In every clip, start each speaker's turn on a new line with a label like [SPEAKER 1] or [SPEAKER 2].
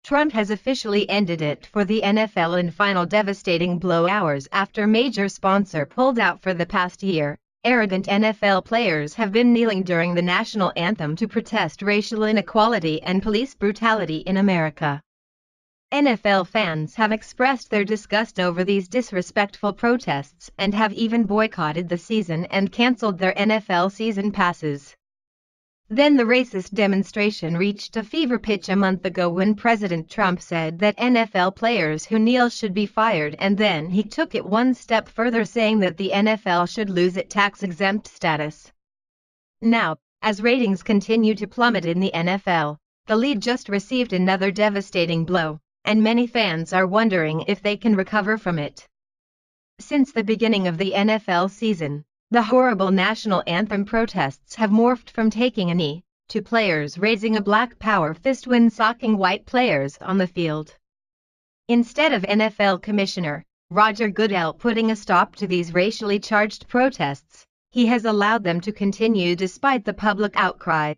[SPEAKER 1] Trump has officially ended it for the NFL in final devastating blow hours after major sponsor pulled out for the past year. Arrogant NFL players have been kneeling during the national anthem to protest racial inequality and police brutality in America. NFL fans have expressed their disgust over these disrespectful protests and have even boycotted the season and canceled their NFL season passes. Then the racist demonstration reached a fever pitch a month ago when President Trump said that NFL players who kneel should be fired, and then he took it one step further, saying that the NFL should lose its tax-exempt status. Now, as ratings continue to plummet in the NFL, the league just received another devastating blow, and many fans are wondering if they can recover from it. Since the beginning of the NFL season, the horrible national anthem protests have morphed from taking a knee to players raising a black power fist when socking white players on the field. Instead of NFL Commissioner Roger Goodell putting a stop to these racially charged protests, he has allowed them to continue despite the public outcry.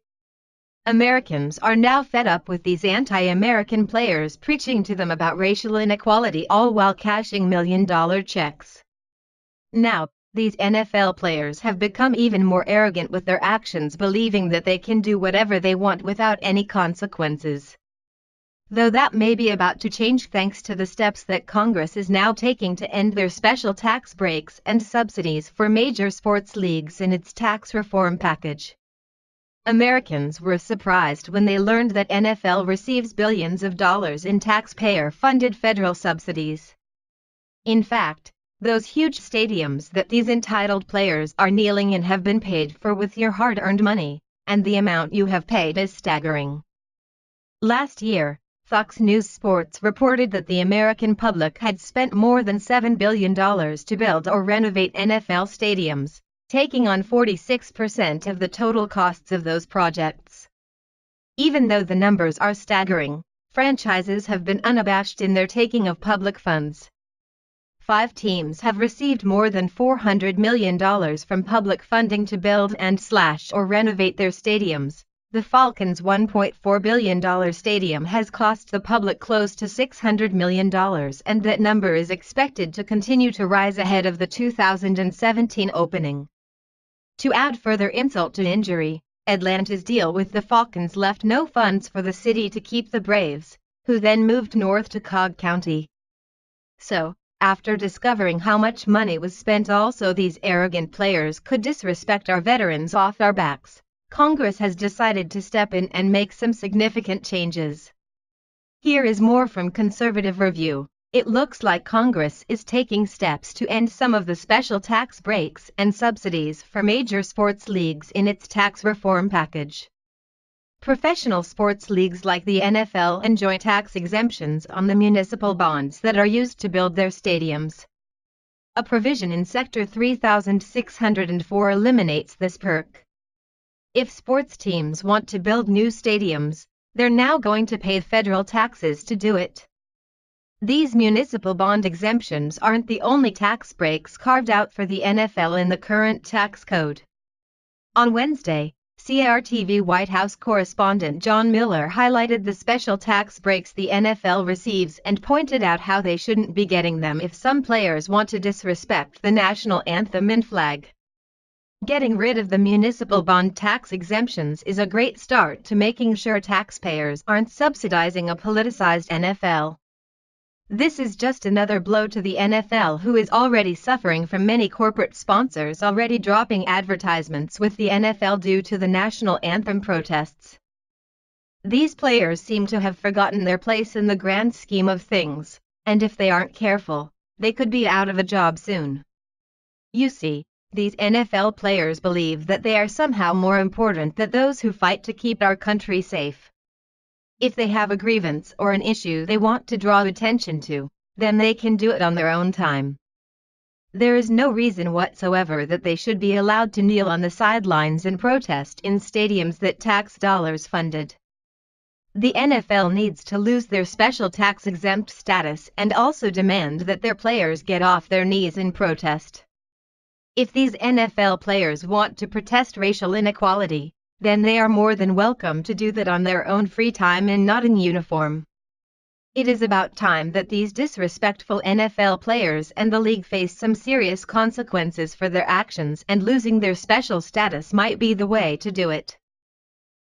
[SPEAKER 1] Americans are now fed up with these anti-American players preaching to them about racial inequality, all while cashing million-dollar checks. Now, these NFL players have become even more arrogant with their actions, believing that they can do whatever they want without any consequences. Though that may be about to change thanks to the steps that Congress is now taking to end their special tax breaks and subsidies for major sports leagues in its tax reform package. Americans were surprised when they learned that NFL receives billions of dollars in taxpayer-funded federal subsidies. In fact, those huge stadiums that these entitled players are kneeling in have been paid for with your hard-earned money, and the amount you have paid is staggering. Last year, Fox News Sports reported that the American public had spent more than $7 billion to build or renovate NFL stadiums, taking on 46% of the total costs of those projects. Even though the numbers are staggering, franchises have been unabashed in their taking of public funds. 5 teams have received more than $400 million from public funding to build and/or renovate their stadiums. The Falcons' $1.4 billion stadium has cost the public close to $600 million, and that number is expected to continue to rise ahead of the 2017 opening. To add further insult to injury, Atlanta's deal with the Falcons left no funds for the city to keep the Braves, who then moved north to Cobb County. So, after discovering how much money was spent, also these arrogant players could disrespect our veterans off our backs, Congress has decided to step in and make some significant changes. Here is more from Conservative Review. It looks like Congress is taking steps to end some of the special tax breaks and subsidies for major sports leagues in its tax reform package. Professional sports leagues like the NFL enjoy tax exemptions on the municipal bonds that are used to build their stadiums. A provision in Sector 3604 eliminates this perk. If sports teams want to build new stadiums, they're now going to pay federal taxes to do it. These municipal bond exemptions aren't the only tax breaks carved out for the NFL in the current tax code. On Wednesday, CRTV White House correspondent John Miller highlighted the special tax breaks the NFL receives and pointed out how they shouldn't be getting them if some players want to disrespect the national anthem and flag. Getting rid of the municipal bond tax exemptions is a great start to making sure taxpayers aren't subsidizing a politicized NFL. This is just another blow to the NFL, who is already suffering from many corporate sponsors already dropping advertisements with the NFL due to the national anthem protests. These players seem to have forgotten their place in the grand scheme of things, and if they aren't careful, they could be out of a job soon. You see, these NFL players believe that they are somehow more important than those who fight to keep our country safe. If they have a grievance or an issue they want to draw attention to, then they can do it on their own time. There is no reason whatsoever that they should be allowed to kneel on the sidelines and protest in stadiums that tax dollars funded. The NFL needs to lose their special tax-exempt status and also demand that their players get off their knees in protest. If these NFL players want to protest racial inequality, then they are more than welcome to do that on their own free time and not in uniform. It is about time that these disrespectful NFL players and the league face some serious consequences for their actions, and losing their special status might be the way to do it.